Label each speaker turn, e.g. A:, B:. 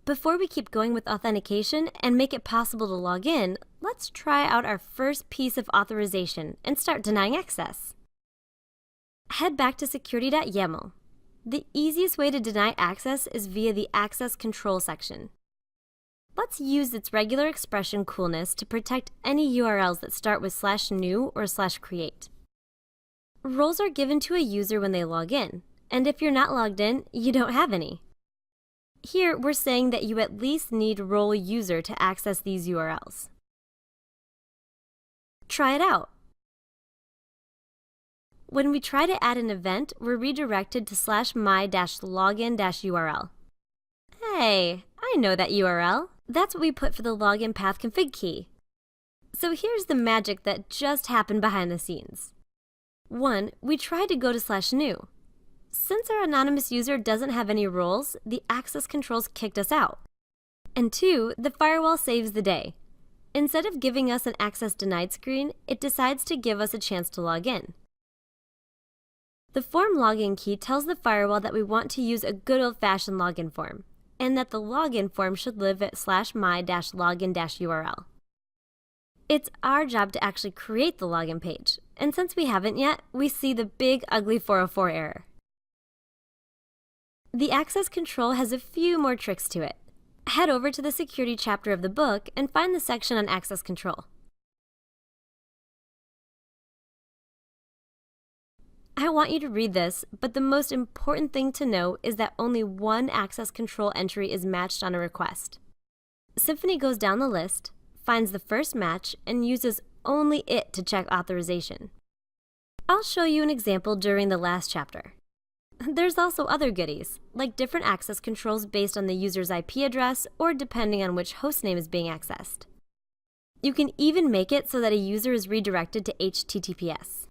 A: Before we keep going with authentication and make it possible to log in, let's try out our first piece of authorization and start denying access. Head back to security.yaml. The easiest way to deny access is via the access control section. Let's use its regular expression coolness to protect any URLs that start with /new or /create. Roles are given to a user when they log in, and if you're not logged in, you don't have any. Here, we're saying that you at least need role user to access these URLs. Try it out. When we try to add an event, we're redirected to /my-login-URL. Hey, I know that URL. That's what we put for the login path config key. So here's the magic that just happened behind the scenes. 1. We tried to go to /new. Since our anonymous user doesn't have any roles, the access controls kicked us out. And 2, the firewall saves the day. Instead of giving us an access denied screen, it decides to give us a chance to log in. The form login key tells the firewall that we want to use a good old-fashioned login form, and that the login form should live at /my-login-URL. It's our job to actually create the login page, and since we haven't yet, we see the big ugly 404 error. The access control has a few more tricks to it. Head over to the security chapter of the book and find the section on access control. I want you to read this, but the most important thing to know is that only one access control entry is matched on a request. Symfony goes down the list, finds the first match, and uses only it to check authorization. I'll show you an example during the last chapter. There's also other goodies, like different access controls based on the user's IP address or depending on which hostname is being accessed. You can even make it so that a user is redirected to HTTPS.